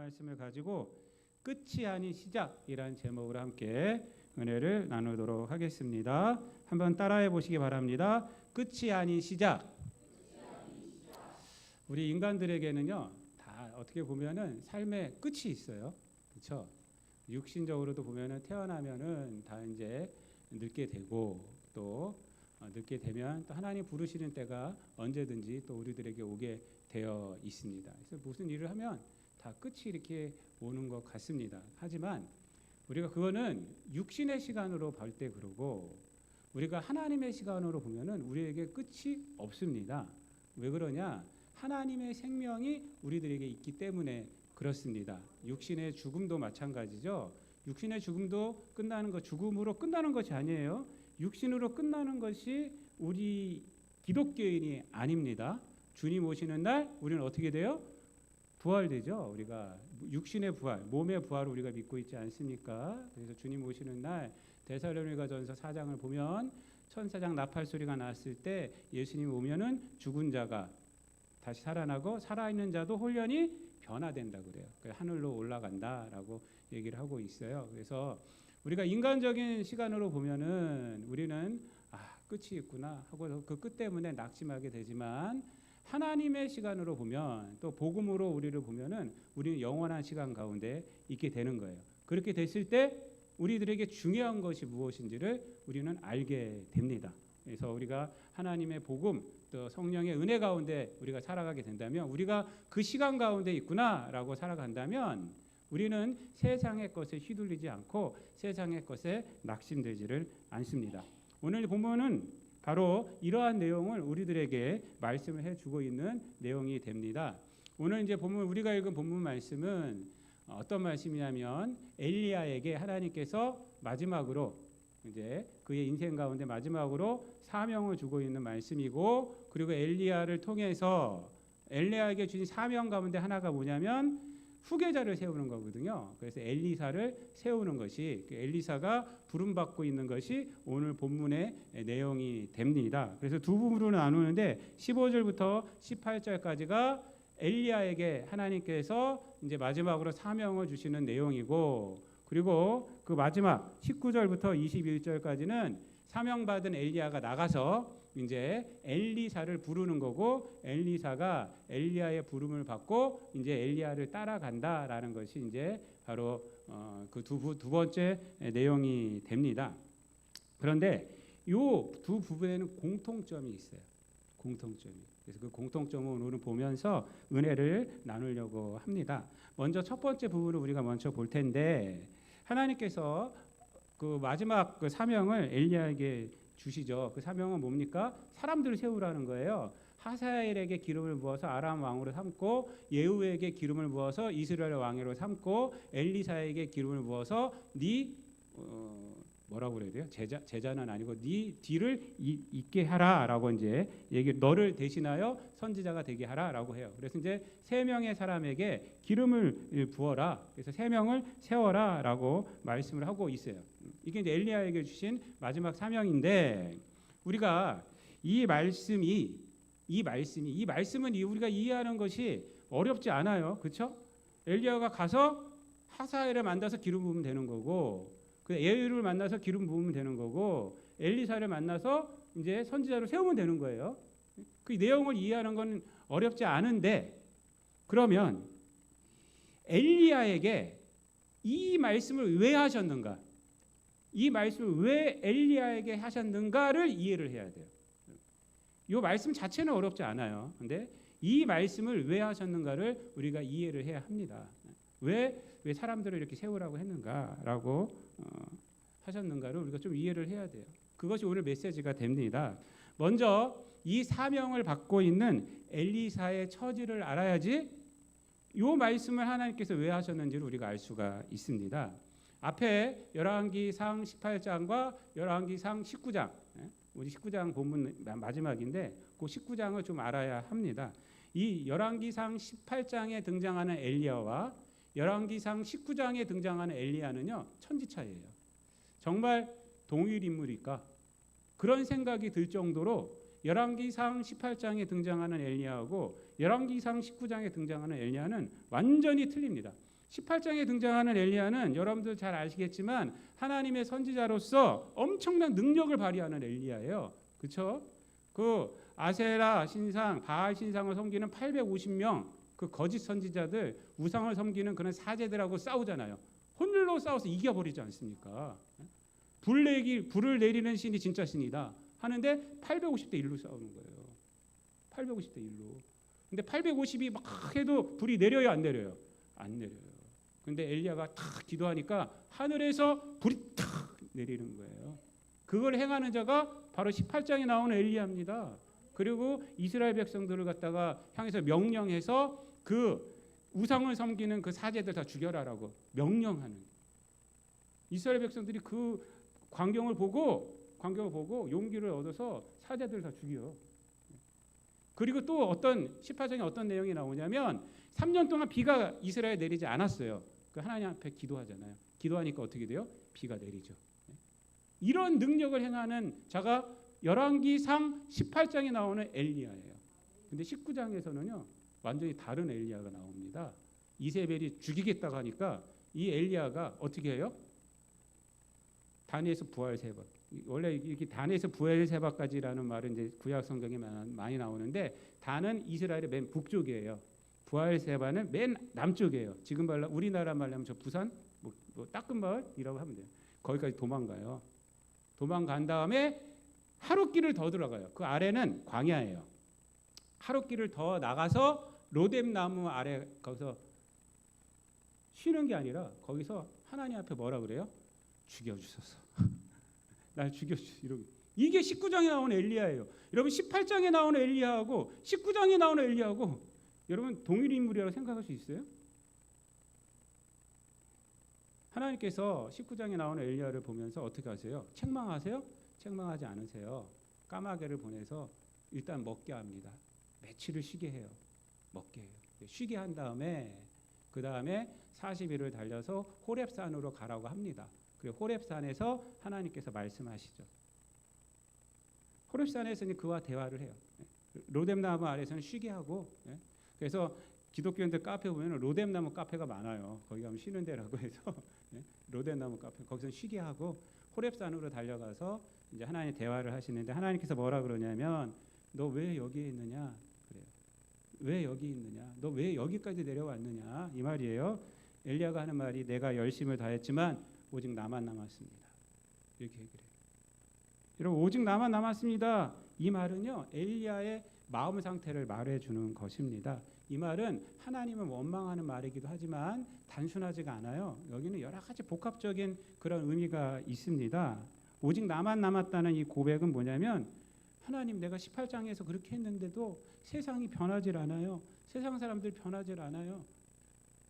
말씀을 가지고 끝이 아닌 시작이라는 제목으로 함께 은혜를 나누도록 하겠습니다. 한번 따라해 보시기 바랍니다. 끝이 아닌 시작. 우리 인간들에게는요, 다 어떻게 보면은 삶의 끝이 있어요. 그렇죠? 육신적으로도 보면은 태어나면은 다 이제 늙게 되고 또 늙게 되면 또 하나님 부르시는 때가 언제든지 또 우리들에게 오게 되어 있습니다. 그래서 무슨 일을 하면 다 끝이 이렇게 오는 것 같습니다. 하지만 우리가 그거는 육신의 시간으로 볼 때 그러고 우리가 하나님의 시간으로 보면은 우리에게 끝이 없습니다. 왜 그러냐? 하나님의 생명이 우리들에게 있기 때문에 그렇습니다. 육신의 죽음도 마찬가지죠. 육신의 죽음도 끝나는 것, 죽음으로 끝나는 것이 아니에요. 육신으로 끝나는 것이 우리 기독교인이 아닙니다. 주님 오시는 날 우리는 어떻게 돼요? 부활되죠. 우리가 육신의 부활, 몸의 부활을 우리가 믿고 있지 않습니까? 그래서 주님 오시는 날 데살로니가전서 4장을 보면 천사장 나팔 소리가 났을 때 예수님 오면은 죽은 자가 다시 살아나고 살아있는 자도 홀연히 변화된다 그래요. 하늘로 올라간다라고 얘기를 하고 있어요. 그래서 우리가 인간적인 시간으로 보면은 우리는 끝이 있구나 하고 그 끝 때문에 낙심하게 되지만 하나님의 시간으로 보면 또 복음으로 우리를 보면은 우리는 영원한 시간 가운데 있게 되는 거예요. 그렇게 됐을 때 우리들에게 중요한 것이 무엇인지를 우리는 알게 됩니다. 그래서 우리가 하나님의 복음 또 성령의 은혜 가운데 우리가 살아가게 된다면 우리가 그 시간 가운데 있구나라고 살아간다면 우리는 세상의 것에 휘둘리지 않고 세상의 것에 낙심되지를 않습니다. 오늘 본문은 바로 이러한 내용을 우리들에게 말씀을 해주고 있는 내용이 됩니다. 오늘 이제 본문 우리가 읽은 본문 말씀은 어떤 말씀이냐면 엘리야에게 하나님께서 마지막으로 이제 그의 인생 가운데 마지막으로 사명을 주고 있는 말씀이고 그리고 엘리야를 통해서 엘리야에게 주신 사명 가운데 하나가 뭐냐면 후계자를 세우는 거거든요. 그래서 엘리사를 세우는 것이 엘리사가 부름받고 있는 것이 오늘 본문의 내용이 됩니다. 그래서 두 부분으로 나누는데 15절부터 18절까지가 엘리야에게 하나님께서 이제 마지막으로 사명을 주시는 내용이고 그리고 그 마지막 19절부터 21절까지는 사명받은 엘리야가 나가서 이제 엘리사를 부르는 거고 엘리사가 엘리야의 부름을 받고 이제 엘리야를 따라간다라는 것이 이제 바로 그 두 번째 내용이 됩니다. 그런데 이 두 부분에는 공통점이 있어요. 공통점이. 그래서 그 공통점을 오늘 보면서 은혜를 나누려고 합니다. 먼저 첫 번째 부분을 우리가 먼저 볼 텐데 하나님께서 그 마지막 그 사명을 엘리야에게 주시죠. 그 사명은 뭡니까? 사람들을 세우라는 거예요. 하사엘에게 기름을 부어서 아람 왕으로 삼고 예후에게 기름을 부어서 이스라엘 왕으로 삼고 엘리사에게 기름을 부어서 뭐라고 그래야 돼요? 제자는 아니고 네 뒤를 잇게 하라라고 이제 너를 대신하여 선지자가 되게 하라라고 해요. 그래서 이제 세 명의 사람에게 기름을 부어라. 그래서 세 명을 세워라라고 말씀을 하고 있어요. 이게 이제 엘리야에게 주신 마지막 사명인데 우리가 이 말씀은 우리가 이해하는 것이 어렵지 않아요. 그렇죠? 엘리야가 가서 하사엘을 만나서 기름 부으면 되는 거고 그 예후를 만나서 기름 부으면 되는 거고 엘리사를 만나서 이제 선지자로 세우면 되는 거예요. 그 내용을 이해하는 건 어렵지 않은데 그러면 엘리야에게 이 말씀을 왜 하셨는가? 이 말씀을 왜 엘리야에게 하셨는가를 이해를 해야 돼요. 이 말씀 자체는 어렵지 않아요. 근데 이 말씀을 왜 하셨는가를 우리가 이해를 해야 합니다. 왜 사람들을 이렇게 세우라고 했는가라고 하셨는가를 우리가 좀 이해를 해야 돼요. 그것이 오늘 메시지가 됩니다. 먼저 이 사명을 받고 있는 엘리사의 처지를 알아야지 이 말씀을 하나님께서 왜 하셨는지를 우리가 알 수가 있습니다. 앞에 열왕기상 18장과 열왕기상 19장 우리 19장 본문 마지막인데 그 19장을 좀 알아야 합니다. 이 열왕기상 18장에 등장하는 엘리야와 열왕기상 19장에 등장하는 엘리야는요 천지차이예요. 정말 동일 인물일까? 그런 생각이 들 정도로 열왕기상 18장에 등장하는 엘리야하고 열왕기상 19장에 등장하는 엘리야는 완전히 틀립니다. 18장에 등장하는 엘리야는 여러분들 잘 아시겠지만 하나님의 선지자로서 엄청난 능력을 발휘하는 엘리야예요. 그렇죠? 그 아세라 신상, 바알 신상을 섬기는 850명 그 거짓 선지자들, 우상을 섬기는 그런 사제들하고 싸우잖아요. 홀로 싸워서 이겨버리지 않습니까? 불을 내리는 신이 진짜 신이다 하는데 850대 1로 싸우는 거예요. 850대 1로. 근데 850이 막 해도 불이 내려요, 안 내려요? 안 내려요. 근데 엘리야가 탁 기도하니까 하늘에서 불이 탁 내리는 거예요. 그걸 행하는 자가 바로 18장에 나오는 엘리야입니다. 그리고 이스라엘 백성들을 갖다가 향해서 명령해서 그 우상을 섬기는 그 사제들 다 죽여라라고 명령하는. 이스라엘 백성들이 그 광경을 보고 용기를 얻어서 사제들 다 죽여. 그리고 또 어떤 18장에 어떤 내용이 나오냐면 3년 동안 비가 이스라엘에 내리지 않았어요. 그 하나님 앞에 기도하잖아요. 기도하니까 어떻게 돼요? 비가 내리죠. 이런 능력을 행하는 자가 열왕기상 18장에 나오는 엘리야예요. 근데 19장에서는요 완전히 다른 엘리야가 나옵니다. 이세벨이 죽이겠다고 하니까 이 엘리야가 어떻게 해요? 단에서 부활 세 번. 원래 이렇게 단에서 부활 세 번까지라는 말은 이제 구약 성경에 많이 나오는데 단은 이스라엘의 맨 북쪽이에요. 부활 세 번은 맨 남쪽이에요. 지금 우리나라 말로 하면 저 부산 뭐 따끔마을이라고 하면 돼요. 거기까지 도망가요. 도망간 다음에 하룻길을 더 들어가요. 그 아래는 광야예요. 하룻길을 더 나가서 로뎀 나무 아래 거기서 쉬는 게 아니라 거기서 하나님 앞에 뭐라 그래요? 죽여주소서. 날 죽여주소서. 이게 19장에 나오는 엘리야예요. 여러분 18장에 나오는 엘리야하고 19장에 나오는 엘리야하고 여러분 동일 인물이라고 생각할 수 있어요? 하나님께서 19장에 나오는 엘리야를 보면서 어떻게 하세요? 책망하세요? 책망하지 않으세요. 까마귀를 보내서 일단 먹게 합니다. 며칠을 쉬게 해요. 먹게 해요. 쉬게 한 다음에 그 다음에 40일을 달려서 호렙산으로 가라고 합니다. 그리고 호렙산에서 하나님께서 말씀하시죠. 호렙산에서는 그와 대화를 해요. 로뎀나무 아래서는 쉬게 하고, 그래서 기독교인들 카페 보면 로뎀나무 카페가 많아요. 거기 가면 쉬는 데라고 해서 로뎀나무 카페 거기서 쉬게 하고 호렙산으로 달려가서 이제 하나님 대화를 하시는데 하나님께서 뭐라 그러냐면 너 왜 여기에 있느냐 그래요. 왜 여기 있느냐? 너 왜 여기까지 내려왔느냐? 이 말이에요. 엘리야가 하는 말이 내가 열심을 다했지만 오직 나만 남았습니다. 이렇게 얘기를 해요. 여러분 오직 나만 남았습니다. 이 말은요 엘리야의 마음 상태를 말해주는 것입니다. 이 말은 하나님을 원망하는 말이기도 하지만 단순하지가 않아요. 여기는 여러 가지 복합적인 그런 의미가 있습니다. 오직 나만 남았다는 이 고백은 뭐냐면 하나님 내가 18장에서 그렇게 했는데도 세상이 변하질 않아요. 세상 사람들이 변하질 않아요.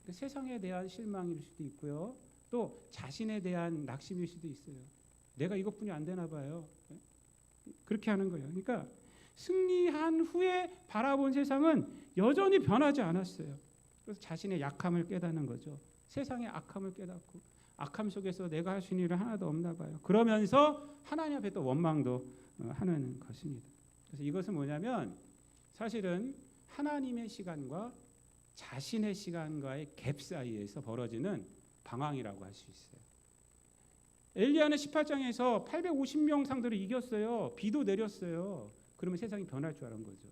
세상에 대한 실망일 수도 있고요. 또 자신에 대한 낙심일 수도 있어요. 내가 이것뿐이 안 되나 봐요. 그렇게 하는 거예요. 그러니까 승리한 후에 바라본 세상은 여전히 변하지 않았어요. 그래서 자신의 약함을 깨닫는 거죠. 세상의 악함을 깨닫고 악함 속에서 내가 할 수 있는 일은 하나도 없나 봐요. 그러면서 하나님 앞에 또 원망도 하는 것입니다. 그래서 이것은 뭐냐면 사실은 하나님의 시간과 자신의 시간과의 갭 사이에서 벌어지는 방황이라고 할 수 있어요. 엘리야는 18장에서 850명 상대로 이겼어요. 비도 내렸어요. 그러면 세상이 변할 줄 알은 거죠.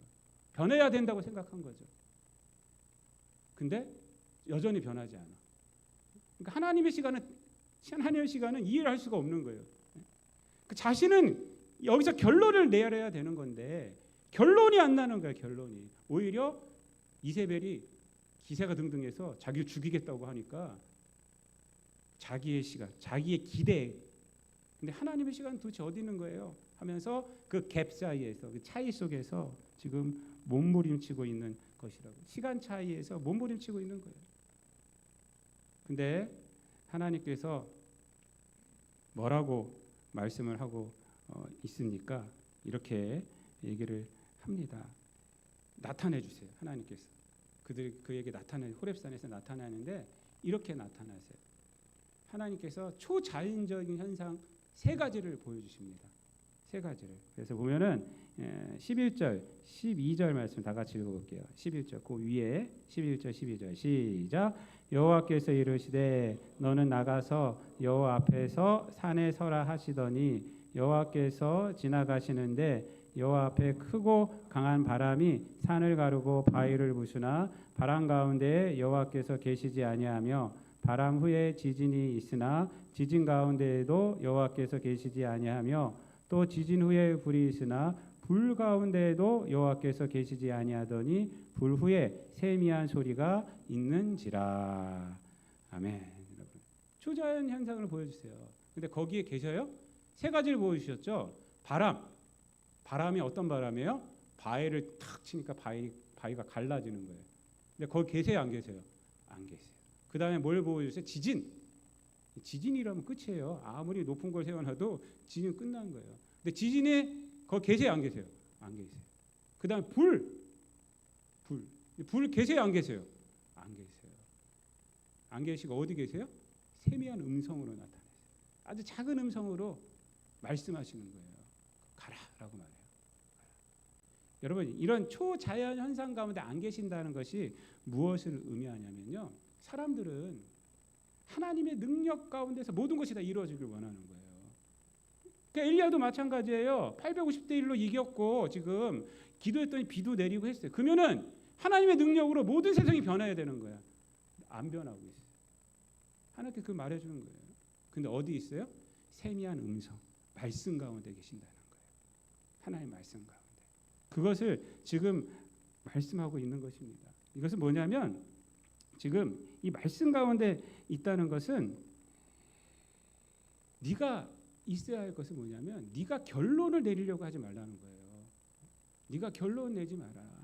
변해야 된다고 생각한 거죠. 근데 여전히 변하지 않아. 그러니까 하나님의 시간은 이해를 할 수가 없는 거예요. 그 자신은 여기서 결론을 내려야 되는 건데 결론이 안 나는 거예요. 결론이. 오히려 이세벨이 기세가 등등해서 자기를 죽이겠다고 하니까 자기의 시간, 자기의 기대. 근데 하나님의 시간은 도대체 어디 있는 거예요? 하면서 그 갭 사이에서 그 차이 속에서 지금 몸부림치고 있는 것이라고. 시간 차이에서 몸부림치고 있는 거예요. 근데 하나님께서 뭐라고 말씀을 하고 있습니까? 이렇게 얘기를 합니다. 나타내 주세요. 하나님께서. 그에게 호렙산에서 나타나는데 이렇게 나타나세요. 하나님께서 초자연적인 현상 세 가지를 보여주십니다. 세 가지를. 그래서 보면은 11절, 12절 말씀 다 같이 읽어볼게요. 11절 그 위에 11절, 12절 시작. 여호와께서 이르시되 너는 나가서 여호와 앞에서 산에 서라 하시더니 여호와께서 지나가시는데 여호와 앞에 크고 강한 바람이 산을 가르고 바위를 부수나 바람 가운데에 여호와께서 계시지 아니하며 바람 후에 지진이 있으나 지진 가운데에도 여호와께서 계시지 아니하며 또 지진 후에 불이 있으나 불 가운데에도 여호와께서 계시지 아니하더니 불 후에 세미한 소리가 있는지라. 아멘. 여러분, 초자연 현상을 보여주세요. 근데 거기에 계셔요? 세 가지를 보여주셨죠. 바람이 어떤 바람이에요? 바위를 탁 치니까 바위가 갈라지는 거예요. 근데 거기 계세요, 안 계세요? 안 계세요. 그 다음에 뭘 보여주세요? 지진이라면 끝이에요. 아무리 높은 걸 세워놔도 지진은 끝난 거예요. 근데 지진에 거기 계세요, 안 계세요? 안 계세요. 그 다음에 불 계세요, 안 계세요? 안 계세요. 안 계시고 어디 계세요? 세미한 음성으로 나타나세요. 아주 작은 음성으로 말씀하시는 거예요. 가라라고 말해요. 여러분, 이런 초자연 현상 가운데 안 계신다는 것이 무엇을 의미하냐면요, 사람들은 하나님의 능력 가운데서 모든 것이 다 이루어지길 원하는 거예요. 그러니까 엘리야도 마찬가지예요. 850대 1로 이겼고 지금 기도했더니 비도 내리고 했어요. 그러면은 하나님의 능력으로 모든 세상이 변해야 되는 거야. 안 변하고 있어요. 하나님께 그 말해주는 거예요. 근데 어디 있어요? 세미한 음성, 말씀 가운데 계신다는 거예요. 하나님의 말씀 가운데. 그것을 지금 말씀하고 있는 것입니다. 이것은 뭐냐면 지금 이 말씀 가운데 있다는 것은 네가 있어야 할 것은 뭐냐면 네가 결론을 내리려고 하지 말라는 거예요. 네가 결론 내지 마라.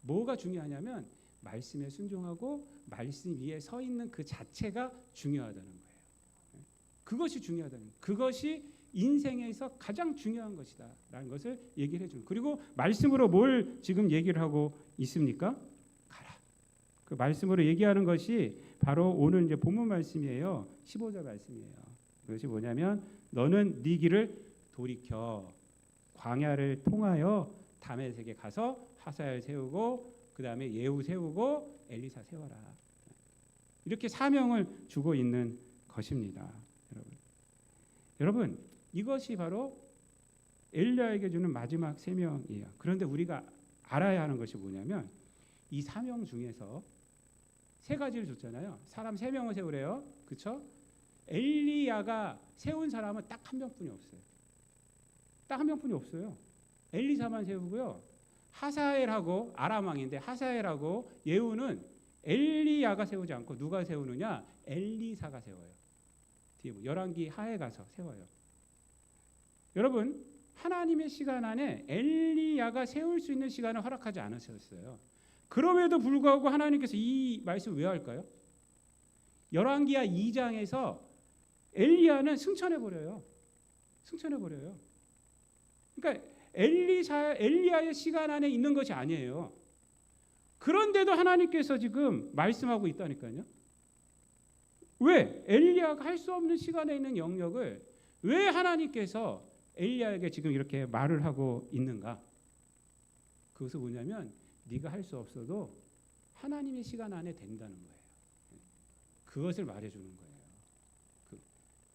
뭐가 중요하냐면 말씀에 순종하고 말씀 위에 서 있는 그 자체가 중요하다는 거예요. 그것이 중요하다는 거예요. 그것이 인생에서 가장 중요한 것이다라는 것을 얘기를 해주는. 그리고 말씀으로 뭘 지금 얘기를 하고 있습니까? 가라. 그 말씀으로 얘기하는 것이 바로 오늘 이제 본문 말씀이에요. 15절 말씀이에요. 그것이 뭐냐면 너는 네 길을 돌이켜 광야를 통하여 다메섹에 가서 하사엘 세우고 그 다음에 예후 세우고 엘리사 세워라. 이렇게 사명을 주고 있는 것입니다. 여러분, 이것이 바로 엘리야에게 주는 마지막 사명이에요. 그런데 우리가 알아야 하는 것이 뭐냐면 이 사명 중에서 세 가지를 줬잖아요. 사람 3명을 세우래요. 그렇죠? 엘리야가 세운 사람은 딱 한 명뿐이 없어요. 딱 한 명뿐이 없어요. 엘리사만 세우고요. 하사엘하고 아람 왕인데 하사엘하고 예후는 엘리야가 세우지 않고 누가 세우느냐? 엘리사가 세워요. 뒤에 열왕기 하에 가서 세워요. 여러분, 하나님의 시간 안에 엘리야가 세울 수 있는 시간을 허락하지 않으셨어요. 그럼에도 불구하고 하나님께서 이 말씀을 왜 할까요? 열왕기하 2장에서 엘리야는 승천해버려요. 그러니까 엘리야의 시간 안에 있는 것이 아니에요. 그런데도 하나님께서 지금 말씀하고 있다니까요. 왜? 엘리야가 할 수 없는 시간에 있는 영역을 왜 하나님께서 엘리야에게 지금 이렇게 말을 하고 있는가? 그것은 뭐냐면 네가 할 수 없어도 하나님의 시간 안에 된다는 거예요. 그것을 말해주는 거예요.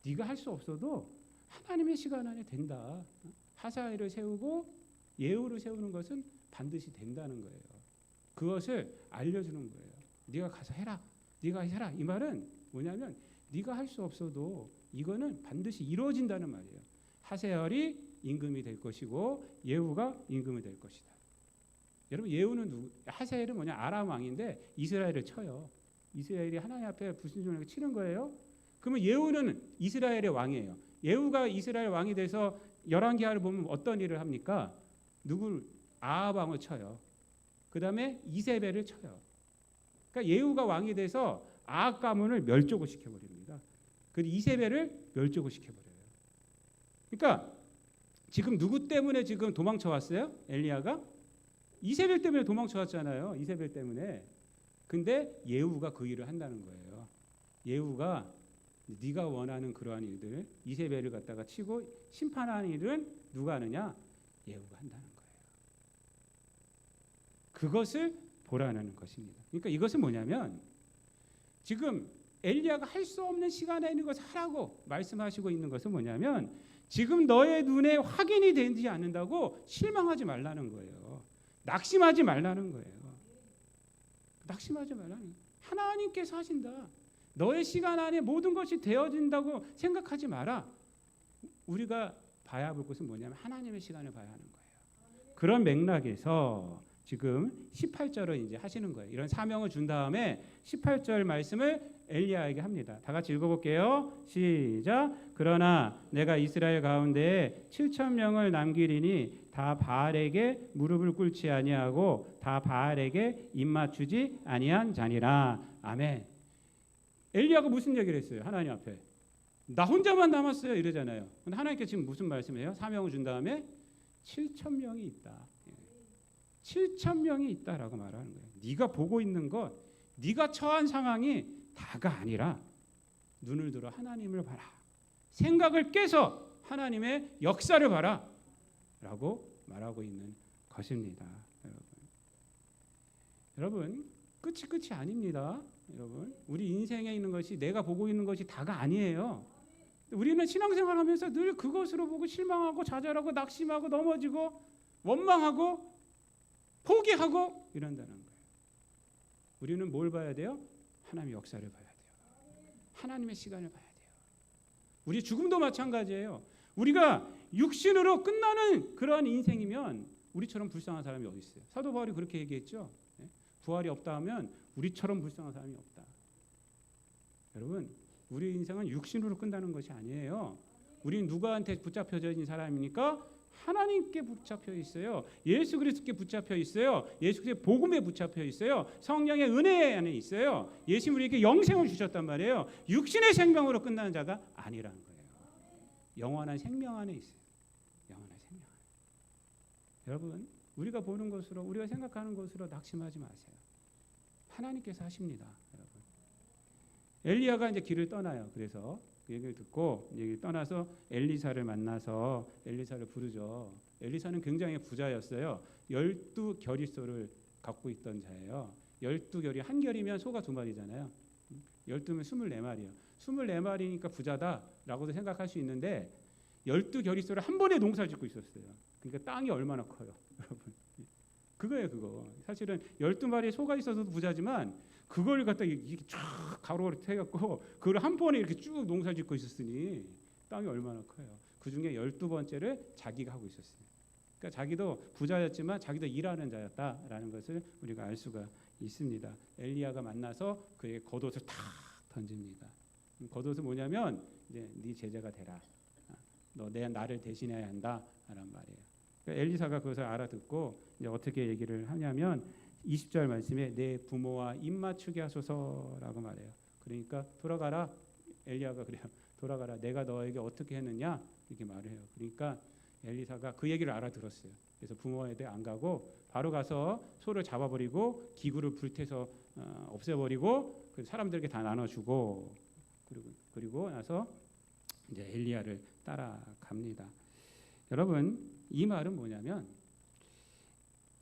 네가 할 수 없어도 하나님의 시간 안에 된다. 하사엘을 세우고 예후를 세우는 것은 반드시 된다는 거예요. 그것을 알려주는 거예요. 네가 가서 해라. 네가 해라. 이 말은 뭐냐면 네가 할 수 없어도 이거는 반드시 이루어진다는 말이에요. 하사엘이 임금이 될 것이고 예후가 임금이 될 것이다. 여러분, 예후는 누구? 하사엘은 뭐냐? 아람 왕인데 이스라엘을 쳐요. 이스라엘이 하나님 앞에 불순종을 치는 거예요. 그러면 예후는 이스라엘의 왕이에요. 예후가 이스라엘 왕이 돼서 열왕기하를 보면 어떤 일을 합니까? 아합 왕을 쳐요. 그 다음에 이세벨을 쳐요. 그러니까 예후가 왕이 돼서 아합 가문을 멸족을 시켜버립니다. 그리고 이세벨을 멸족을 시켜버려요. 그러니까 지금 누구 때문에 지금 도망쳐 왔어요? 엘리야가? 이세벨 때문에 도망쳐 왔잖아요. 이세벨 때문에. 근데 예후가 그 일을 한다는 거예요. 예후가 네가 원하는 그러한 일들, 이세벨을 갖다가 치고 심판하는 일은 누가 하느냐? 예후가 한다는 거예요. 그것을 보라는 것입니다. 그러니까 이것은 뭐냐면 지금 엘리야가 할 수 없는 시간에 있는 것을 하라고 말씀하시고 있는 것은 뭐냐면 지금 너의 눈에 확인이 되지 않는다고 실망하지 말라는 거예요. 낙심하지 말라는 거예요. 낙심하지 말라는 거예요. 하나님께서 하신다. 너의 시간 안에 모든 것이 되어진다고 생각하지 마라. 우리가 봐야 볼 것은 뭐냐면 하나님의 시간을 봐야 하는 거예요. 그런 맥락에서 지금 18절을 이제 하시는 거예요. 이런 사명을 준 다음에 18절 말씀을 엘리야에게 합니다. 다 같이 읽어볼게요. 시작. 그러나 내가 이스라엘 가운데 7천 명을 남기리니 다 바알에게 무릎을 꿇지 아니하고 다 바알에게 입맞추지 아니한 자니라. 아멘. 엘리야가 무슨 얘기를 했어요? 하나님 앞에 나 혼자만 남았어요 이러잖아요. 근데 하나님께 지금 무슨 말씀이에요? 사명을 준 다음에 7천 명이 있다. 7천 명이 있다라고 말하는 거예요. 네가 보고 있는 것, 네가 처한 상황이 다가 아니라 눈을 들어 하나님을 봐라. 생각을 깨서 하나님의 역사를 봐라. 라고 말하고 있는 것입니다. 여러분 끝이 아닙니다. 여러분 우리 인생에 있는 것이 내가 보고 있는 것이 다가 아니에요. 우리는 신앙생활하면서 늘 그것으로 보고 실망하고 좌절하고 낙심하고 넘어지고 원망하고 포기하고 이런다는 거예요. 우리는 뭘 봐야 돼요? 하나님의 역사를 봐야 돼요. 하나님의 시간을 봐야 돼요. 우리 죽음도 마찬가지예요. 우리가 육신으로 끝나는 그러한 인생이면 우리처럼 불쌍한 사람이 어디 있어요? 사도 바울이 그렇게 얘기했죠. 부활이 없다 하면 우리처럼 불쌍한 사람이 없다. 여러분 우리 인생은 육신으로 끝나는 것이 아니에요. 우리는 누구한테 붙잡혀져 있는 사람이니까 하나님께 붙잡혀 있어요. 예수 그리스도께 붙잡혀 있어요. 예수 그리스도의 복음에 붙잡혀 있어요. 성령의 은혜 안에 있어요. 예수님 우리에게 영생을 주셨단 말이에요. 육신의 생명으로 끝나는 자가 아니라는 거예요. 영원한 생명 안에 있어요. 영원한 생명 안에. 여러분 우리가 보는 것으로 우리가 생각하는 것으로 낙심하지 마세요. 하나님께서 하십니다. 여러분. 엘리야가 이제 길을 떠나요. 그래서 그 얘기를 듣고 얘기를 떠나서 엘리사를 만나서 엘리사를 부르죠. 엘리사는 굉장히 부자였어요. 12겨리소를 갖고 있던 자예요. 12겨리 한 겨리면 소가 2마리잖아요. 12면 24마리예요. 24마리니까 부자다라고도 생각할 수 있는데 12겨리소를 한 번에 농사를 짓고 있었어요. 그러니까 땅이 얼마나 커요, 여러분. 그거예요, 그거. 사실은 12마리 소가 있어서도 부자지만 그걸 갖다 이렇게 쫙 가로로 해갖고 그걸 한 번에 이렇게 쭉 농사 짓고 있었으니 땅이 얼마나 커요. 그 중에 12번째를 자기가 하고 있었어요. 그러니까 자기도 부자였지만 자기도 일하는 자였다라는 것을 우리가 알 수가 있습니다. 엘리야가 만나서 그에게 겉옷을 탁 던집니다. 겉옷은 뭐냐면 이제 네 제자가 되라. 너 나를 대신해야 한다라는 말이에요. 그러니까 엘리사가 그것을 알아듣고 이제 어떻게 얘기를 하냐면 20절 말씀에 내 부모와 입맞추게 하소서라고 말해요. 그러니까 돌아가라. 엘리야가 그래요. 돌아가라. 내가 너에게 어떻게 했느냐 이렇게 말을 해요. 그러니까 엘리사가 그 얘기를 알아들었어요. 그래서 부모에게 안 가고 바로 가서 소를 잡아버리고 기구를 불태서 없애버리고 사람들에게 다 나눠주고 그리고 나서 이제 엘리야를 따라갑니다. 여러분 이 말은 뭐냐면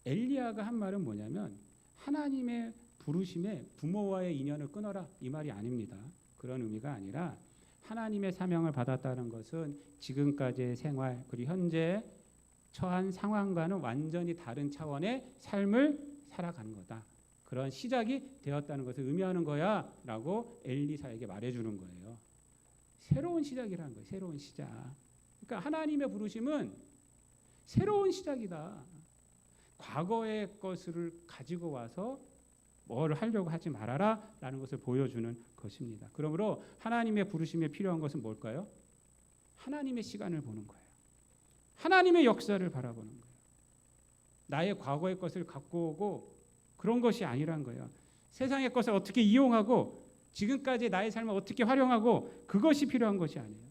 엘리야가 한 말은 뭐냐면 하나님의 부르심에 부모와의 인연을 끊어라 이 말이 아닙니다. 그런 의미가 아니라 하나님의 사명을 받았다는 것은 지금까지의 생활 그리고 현재 처한 상황과는 완전히 다른 차원의 삶을 살아가는 거다. 그런 시작이 되었다는 것을 의미하는 거야 라고 엘리사에게 말해주는 거예요. 새로운 시작이라는 거예요. 새로운 시작. 그러니까 하나님의 부르심은 새로운 시작이다. 과거의 것을 가지고 와서 뭘 하려고 하지 말아라 라는 것을 보여주는 것입니다. 그러므로 하나님의 부르심에 필요한 것은 뭘까요? 하나님의 시간을 보는 거예요. 하나님의 역사를 바라보는 거예요. 나의 과거의 것을 갖고 오고 그런 것이 아니란 거예요. 세상의 것을 어떻게 이용하고 지금까지 나의 삶을 어떻게 활용하고 그것이 필요한 것이 아니에요.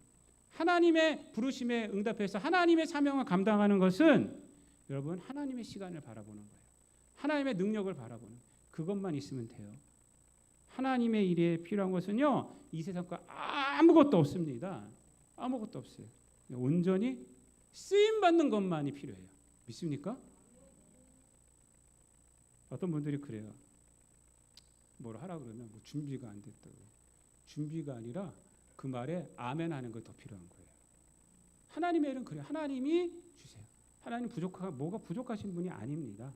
하나님의 부르심에 응답해서 하나님의 사명을 감당하는 것은 여러분 하나님의 시간을 바라보는 거예요. 하나님의 능력을 바라보는 거예요. 그것만 있으면 돼요. 하나님의 일에 필요한 것은요. 이 세상과 아무것도 없습니다. 아무것도 없어요. 온전히 쓰임받는 것만이 필요해요. 믿습니까? 어떤 분들이 그래요. 뭘 하라 그러면 뭐 준비가 안 됐다고. 준비가 아니라 그 말에 아멘 하는 거 더 필요한 거예요. 하나님의 일은 그래요. 하나님이 주세요. 하나님 뭐가 부족하신 분이 아닙니다.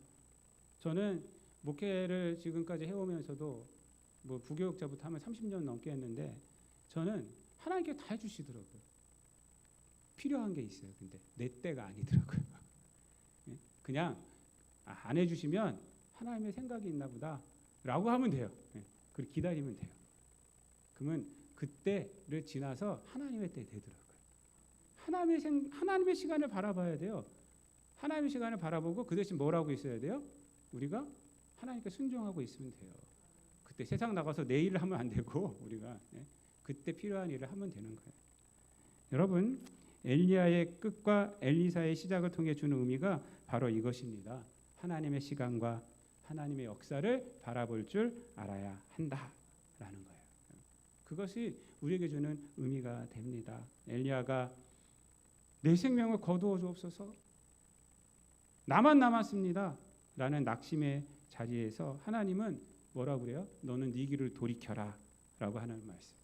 저는 목회를 지금까지 해오면서도 뭐 부교육자부터 하면 30년 넘게 했는데 저는 하나님께 다 해주시더라고요. 필요한 게 있어요. 근데 내 때가 아니더라고요. 그냥 안 해주시면 하나님의 생각이 있나 보다 라고 하면 돼요. 그리고 기다리면 돼요. 그러면 그때를 지나서 하나님의 때 되더라고요. 하나님의 시간을 바라봐야 돼요. 하나님의 시간을 바라보고 그 대신 뭘 하고 있어야 돼요? 우리가 하나님께 순종하고 있으면 돼요. 그때 세상 나가서 내 일을 하면 안 되고 우리가 그때 필요한 일을 하면 되는 거예요. 여러분, 엘리야의 끝과 엘리사의 시작을 통해 주는 의미가 바로 이것입니다. 하나님의 시간과 하나님의 역사를 바라볼 줄 알아야 한다라는 거예요. 그것이 우리에게 주는 의미가 됩니다. 엘리야가 내 생명을 거두어 주옵소서, 나만 남았습니다 라는 낙심의 자리에서 하나님은 뭐라고 그래요? 너는 네 길을 돌이켜라 라고 하는 말씀.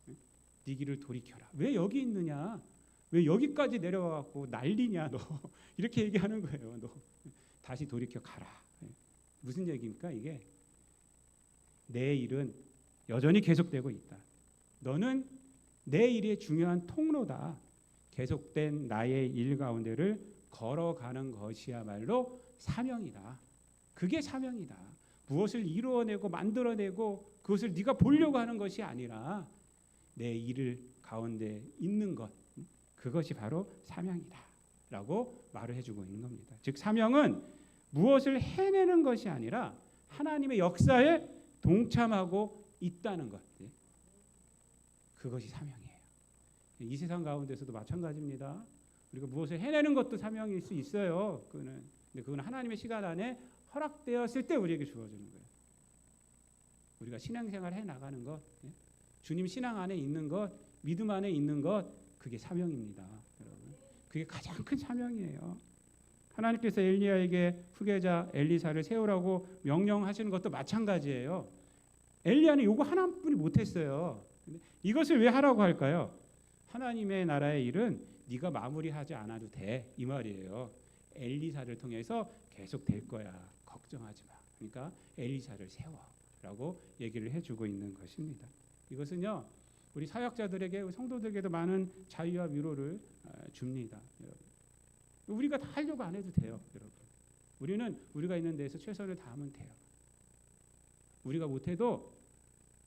네 길을 돌이켜라. 왜 여기 있느냐? 왜 여기까지 내려와 갖고 난리냐 너. 이렇게 얘기하는 거예요. 너 다시 돌이켜 가라. 무슨 얘기입니까 이게? 내 일은 여전히 계속되고 있다. 너는 내 일의 중요한 통로다. 계속된 나의 일 가운데를 걸어가는 것이야말로 사명이다. 그게 사명이다. 무엇을 이루어내고 만들어내고 그것을 네가 보려고 하는 것이 아니라 내 일을 가운데 있는 것, 그것이 바로 사명이다 라고 말을 해주고 있는 겁니다. 즉 사명은 무엇을 해내는 것이 아니라 하나님의 역사에 동참하고 있다는 것, 그것이 사명이에요. 이 세상 가운데서도 마찬가지입니다. 우리가 무엇을 해내는 것도 사명일 수 있어요. 근데 그건 하나님의 시간 안에 허락되었을 때 우리에게 주어지는 거예요. 우리가 신앙생활 해나가는 것, 주님 신앙 안에 있는 것, 믿음 안에 있는 것, 그게 사명입니다. 여러분, 그게 가장 큰 사명이에요. 하나님께서 엘리야에게 후계자 엘리사를 세우라고 명령하시는 것도 마찬가지예요. 엘리야는 요거 하나뿐이 못했어요. 이것을 왜 하라고 할까요? 하나님의 나라의 일은 네가 마무리하지 않아도 돼, 이 말이에요. 엘리사를 통해서 계속 될 거야. 걱정하지 마. 그러니까 엘리사를 세워라고 얘기를 해주고 있는 것입니다. 이것은요, 우리 사역자들에게, 성도들에게도 많은 자유와 위로를 줍니다. 여러분. 우리가 다 하려고 안 해도 돼요. 여러분. 우리는 우리가 있는 데에서 최선을 다하면 돼요. 우리가 못해도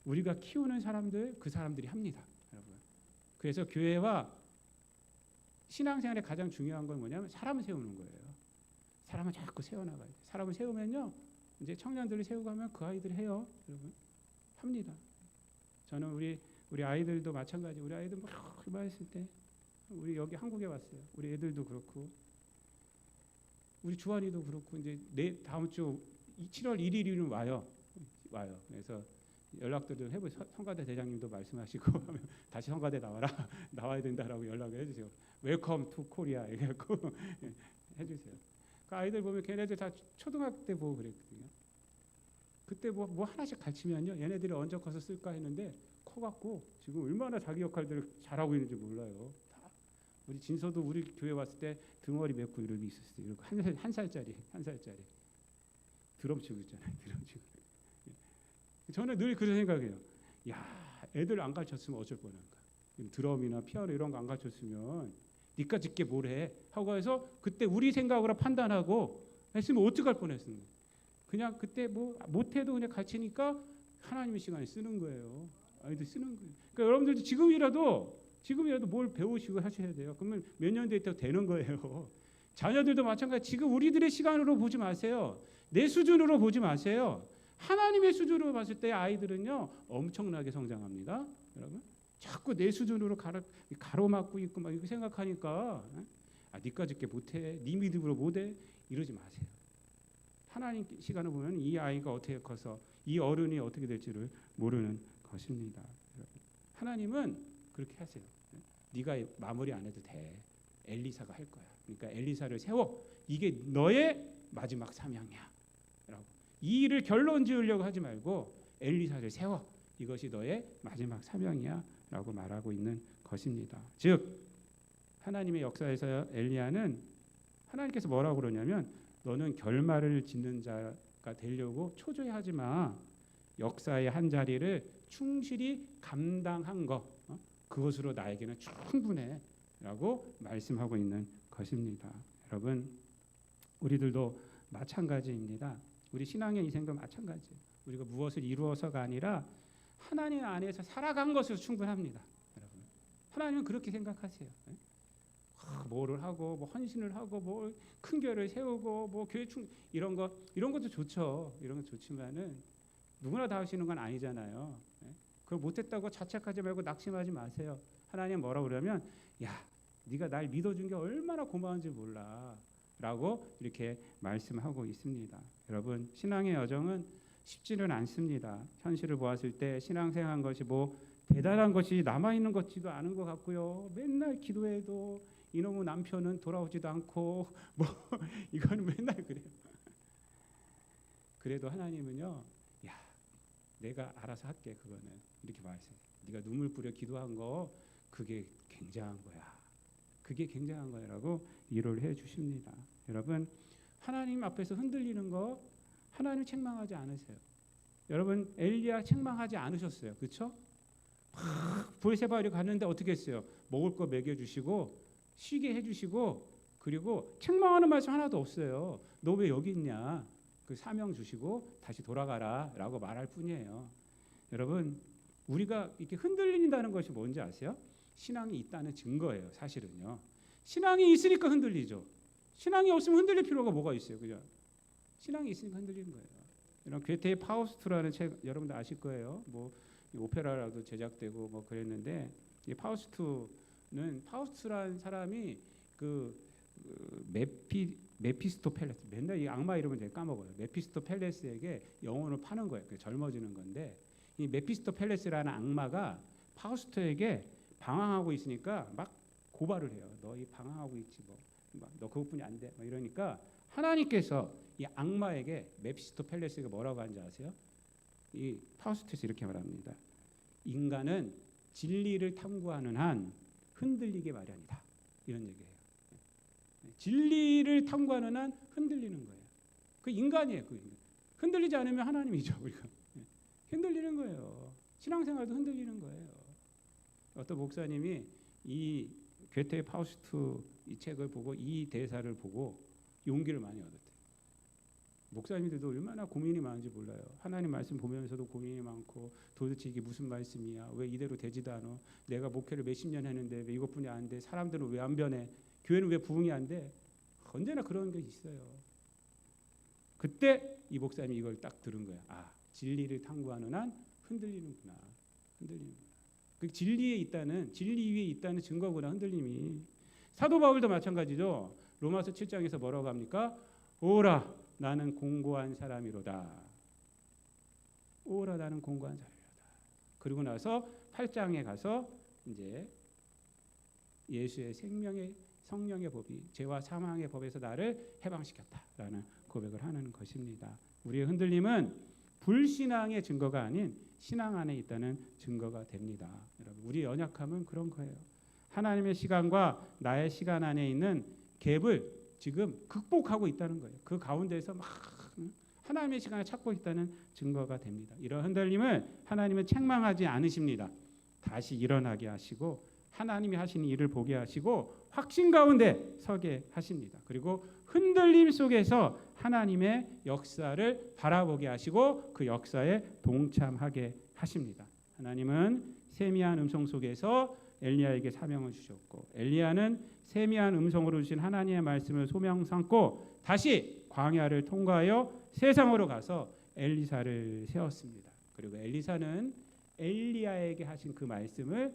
우리가 키우는 사람들, 그 사람들이 합니다. 여러분. 그래서 교회와 신앙생활에 가장 중요한 건 뭐냐면 사람을 세우는 거예요. 사람을 자꾸 세워나가야 돼요. 사람을 세우면요, 이제 청년들을 세우고 하면 그 아이들이 해요. 여러분. 합니다. 저는 우리 아이들도 마찬가지. 우리 아이들 막 했을 때 우리 여기 한국에 왔어요. 우리 애들도 그렇고 우리 주한이도 그렇고 이제 다음 주 7월 1일이면 와요. 그래서 연락도 해보세요. 성가대 대장님도 말씀하시고 하면 다시 성가대 나와야 된다라고 연락을 해주세요. 웰컴 투 코리아 이래갖고 해주세요. 그 아이들 보면 걔네들 다 초등학교 때 보고 그랬거든요. 그때 뭐 하나씩 가르치면요, 얘네들이 언제 커서 쓸까 했는데 커갖고 지금 얼마나 자기 역할들을 잘하고 있는지 몰라요. 다. 우리 진서도 우리 교회 왔을 때 등어리 메고 이러고 있었어요. 이러고 한 살짜리 드럼 치고 있잖아요. 드럼 치고. 저는 늘 그런 생각이에요. 야, 애들 안 가르쳤으면 어쩔 뻔한가. 드럼이나 피아노 이런 거 안 가르쳤으면 니까 짓게 뭘 해 하고 해서 그때 우리 생각으로 판단하고 했으면 어떡할 뻔했습니다. 그냥 그때 뭐 못해도 그냥 가르치니까 하나님의 시간에 쓰는 거예요. 아이들 쓰는 거예요. 그러니까 여러분들도 지금이라도 뭘 배우시고 하셔야 돼요. 그러면 몇 년 뒤에 되는 거예요. 자녀들도 마찬가지. 지금 우리들의 시간으로 보지 마세요. 내 수준으로 보지 마세요. 하나님의 수준으로 봤을 때 아이들은요, 엄청나게 성장합니다. 여러분, 자꾸 내 수준으로 가로막고 있고 막 이렇게 생각하니까 니까짓 게 못해, 네 믿음으로 못해 이러지 마세요. 하나님 시간을 보면 이 아이가 어떻게 커서 이 어른이 어떻게 될지를 모르는 것입니다. 하나님은 그렇게 하세요. 네가 마무리 안 해도 돼. 엘리사가 할 거야. 그러니까 엘리사를 세워. 이게 너의 마지막 사명이야. 라고. 이 일을 결론 지으려고 하지 말고 엘리사를 세워. 이것이 너의 마지막 사명이야 라고 말하고 있는 것입니다. 즉 하나님의 역사에서 엘리야는 하나님께서 뭐라고 그러냐면 너는 결말을 짓는 자가 되려고 초조해하지 마. 역사의 한 자리를 충실히 감당한 것 그것으로 나에게는 충분해 라고 말씀하고 있는 것입니다. 여러분 우리들도 마찬가지입니다. 우리 신앙의 인생도 마찬가지예요. 우리가 무엇을 이루어서가 아니라 하나님 안에서 살아간 것으로 충분합니다. 여러분 하나님은 그렇게 생각하세요. 뭐를 하고 뭐 헌신을 하고 뭐 큰 교회를 세우고 뭐 교회 이런 것도 좋죠. 이런 건 좋지만은 누구나 다 하시는 건 아니잖아요. 그걸 못했다고 자책하지 말고 낙심하지 마세요. 하나님 뭐라고 그러면 야 네가 날 믿어준 게 얼마나 고마운지 몰라 라고 이렇게 말씀하고 있습니다. 여러분 신앙의 여정은 쉽지는 않습니다. 현실을 보았을 때 신앙생활한 것이 뭐 대단한 것이 남아있는 것 같지도 않은 것 같고요. 맨날 기도해도 이놈의 남편은 돌아오지도 않고 뭐 이거는 맨날 그래요. 그래도 하나님은요 야 내가 알아서 할게. 그거는 이렇게 말했어요. 네가 눈물 뿌려 기도한 거 그게 굉장한 거야. 그게 굉장한 거라고 위로를 해주십니다. 여러분 하나님 앞에서 흔들리는 거 하나님 책망하지 않으세요. 여러분 엘리야 책망하지 않으셨어요. 그렇죠? 브엘세바에 갔는데 어떻게 했어요? 먹을 거 먹여주시고 쉬게 해주시고 그리고 책망하는 말씀 하나도 없어요. 너 왜 여기 있냐? 그 사명 주시고 다시 돌아가라 라고 말할 뿐이에요. 여러분 우리가 이렇게 흔들린다는 것이 뭔지 아세요? 신앙이 있다는 증거예요. 사실은요. 신앙이 있으니까 흔들리죠. 신앙이 없으면 흔들릴 필요가 뭐가 있어요. 그죠? 신앙이 있으니까 흔들리는 거예요. 이런 괴테의 파우스트라는 책 여러분들 아실 거예요. 뭐 오페라라도 제작되고 뭐 그랬는데 이 파우스트라는 사람이 메피스토펠레스 맨날 이 악마 이름을 제가 까먹어요. 메피스토펠레스에게 영혼을 파는 거예요. 젊어지는 건데 이 메피스토펠레스라는 악마가 파우스트에게 방황하고 있으니까 막 고발을 해요. 너 이 방황하고 있지 뭐. 너 그것뿐이 안 돼. 뭐 이러니까 하나님께서 이 악마에게 메피스토펠레스가 뭐라고 하는지 아세요? 이 파우스트에서 이렇게 말합니다. 인간은 진리를 탐구하는 한 흔들리게 마련이다. 이런 얘기예요. 진리를 탐구하는 한 흔들리는 거예요. 그 인간이에요. 그 인간. 흔들리지 않으면 하나님이죠. 우리가 흔들리는 거예요. 신앙생활도 흔들리는 거예요. 어떤 목사님이 이 괴테의 파우스트 이 책을 보고 이 대사를 보고 용기를 많이 얻었대요. 목사님들도 얼마나 고민이 많은지 몰라요. 하나님 말씀 보면서도 고민이 많고 도대체 이게 무슨 말씀이야? 왜 이대로 되지도 않아? 내가 목회를 몇십 년 했는데 왜 이것뿐이 안 돼? 사람들은 왜 안 변해? 교회는 왜 부흥이 안 돼? 언제나 그런 게 있어요. 그때 이 목사님이 이걸 딱 들은 거야. 아, 진리를 탐구하는 한 흔들리는구나. 흔들리는구나. 그 진리 위에 있다는 증거구나. 흔들림이. 사도 바울도 마찬가지죠. 로마서 7장에서 뭐라고 합니까? 오라 나는 공고한 사람이로다. 오라 나는 공고한 사람이로다. 그리고 나서 8장에 가서 이제 예수의 생명의 성령의 법이 죄와 사망의 법에서 나를 해방시켰다라는 고백을 하는 것입니다. 우리의 흔들림은 불신앙의 증거가 아닌 신앙 안에 있다는 증거가 됩니다. 여러분, 우리의 연약함은 그런 거예요. 하나님의 시간과 나의 시간 안에 있는 갭을 지금 극복하고 있다는 거예요. 그 가운데서 막 하나님의 시간을 찾고 있다는 증거가 됩니다. 이런 흔들림을 하나님은 책망하지 않으십니다. 다시 일어나게 하시고 하나님이 하시는 일을 보게 하시고 확신 가운데 서게 하십니다. 그리고 흔들림 속에서 하나님의 역사를 바라보게 하시고 그 역사에 동참하게 하십니다. 하나님은 세미한 음성 속에서 엘리야에게 사명을 주셨고 엘리야는 세미한 음성으로 주신 하나님의 말씀을 소명 삼고 다시 광야를 통과하여 세상으로 가서 엘리사를 세웠습니다. 그리고 엘리사는 엘리야에게 하신 그 말씀을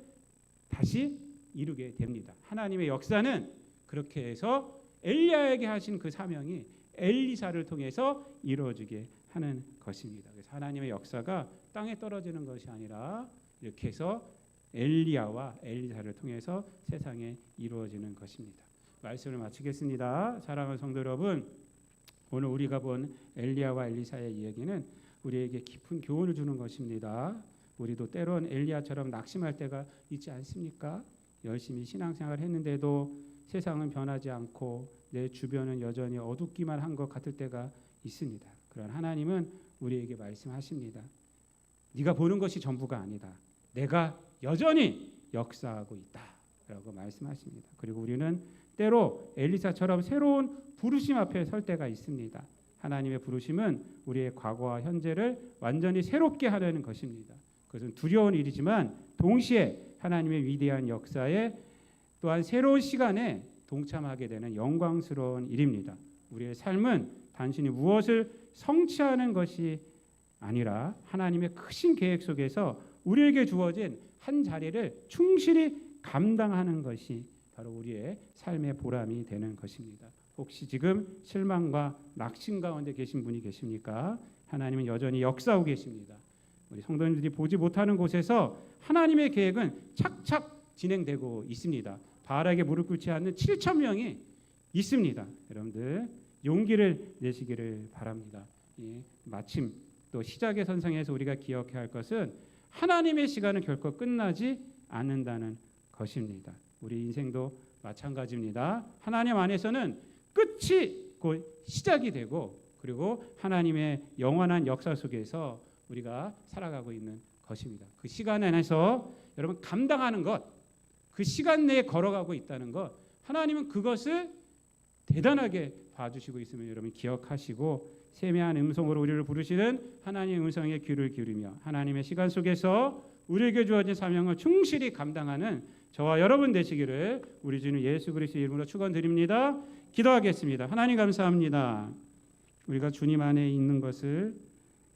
다시 이루게 됩니다. 하나님의 역사는 그렇게 해서 엘리야에게 하신 그 사명이 엘리사를 통해서 이루어지게 하는 것입니다. 그래서 하나님의 역사가 땅에 떨어지는 것이 아니라 이렇게 해서 엘리야와 엘리사를 통해서 세상에 이루어지는 것입니다. 말씀을 마치겠습니다. 사랑하는 성도 여러분, 오늘 우리가 본 엘리야와 엘리사의 이야기는 우리에게 깊은 교훈을 주는 것입니다. 우리도 때론 엘리야처럼 낙심할 때가 있지 않습니까? 열심히 신앙생활을 했는데도 세상은 변하지 않고 내 주변은 여전히 어둡기만 한 것 같을 때가 있습니다. 그런 하나님은 우리에게 말씀하십니다. 네가 보는 것이 전부가 아니다. 내가 여전히 역사하고 있다 라고 말씀하십니다. 그리고 우리는 때로 엘리사처럼 새로운 부르심 앞에 설 때가 있습니다. 하나님의 부르심은 우리의 과거와 현재를 완전히 새롭게 하려는 것입니다. 그것은 두려운 일이지만 동시에 하나님의 위대한 역사에 또한 새로운 시간에 동참하게 되는 영광스러운 일입니다. 우리의 삶은 단순히 무엇을 성취하는 것이 아니라 하나님의 크신 계획 속에서 우리에게 주어진 한 자리를 충실히 감당하는 것이 바로 우리의 삶의 보람이 되는 것입니다. 혹시 지금 실망과 낙심 가운데 계신 분이 계십니까? 하나님은 여전히 역사하고 계십니다. 우리 성도님들이 보지 못하는 곳에서 하나님의 계획은 착착 진행되고 있습니다. 바알에게 무릎 꿇지 않는 7,000명이 있습니다. 여러분들 용기를 내시기를 바랍니다. 마침 또 시작의 선상에서 우리가 기억해야 할 것은 하나님의 시간은 결코 끝나지 않는다는 것입니다. 우리 인생도 마찬가지입니다. 하나님 안에서는 끝이 곧 시작이 되고 그리고 하나님의 영원한 역사 속에서 우리가 살아가고 있는 것입니다. 그 시간 안에서 여러분 감당하는 것, 그 시간 내에 걸어가고 있다는 것, 하나님은 그것을 대단하게 봐주시고 있으면 여러분 기억하시고 세미한 음성으로 우리를 부르시는 하나님의 음성에 귀를 기울이며 하나님의 시간 속에서 우리에게 주어진 사명을 충실히 감당하는 저와 여러분 되시기를 우리 주님 예수 그리스도의 이름으로 축원드립니다. 기도하겠습니다. 하나님 감사합니다. 우리가 주님 안에 있는 것을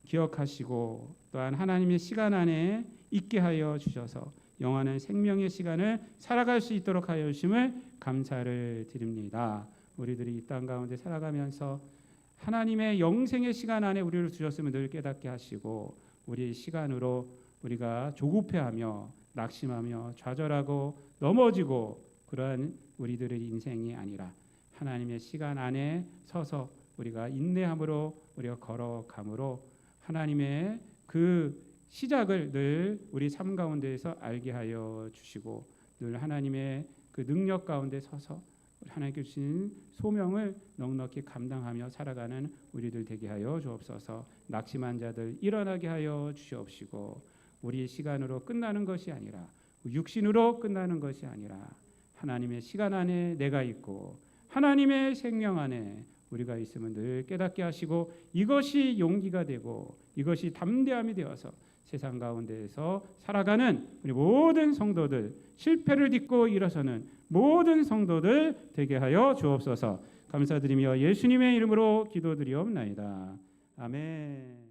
기억하시고 또한 하나님의 시간 안에 있게 하여 주셔서 영원한 생명의 시간을 살아갈 수 있도록 하여 주심을 감사를 드립니다. 우리들이 이 땅 가운데 살아가면서 하나님의 영생의 시간 안에 우리를 두셨음을 늘 깨닫게 하시고 우리의 시간으로 우리가 조급해하며 낙심하며 좌절하고 넘어지고 그러한 우리들의 인생이 아니라 하나님의 시간 안에 서서 우리가 인내함으로 우리가 걸어감으로 하나님의 그 시작을 늘 우리 삶 가운데에서 알게 하여 주시고 늘 하나님의 그 능력 가운데 서서 하나님께 주신 소명을 넉넉히 감당하며 살아가는 우리들 되게 하여 주옵소서. 낙심한 자들 일어나게 하여 주시옵시고 우리 시간으로 끝나는 것이 아니라 육신으로 끝나는 것이 아니라 하나님의 시간 안에 내가 있고 하나님의 생명 안에 우리가 있으면 늘 깨닫게 하시고 이것이 용기가 되고 이것이 담대함이 되어서 세상 가운데에서 살아가는 우리 모든 성도들 실패를 딛고 일어서는 모든 성도들 되게 하여 주옵소서. 감사드리며 예수님의 이름으로 기도드리옵나이다. 아멘.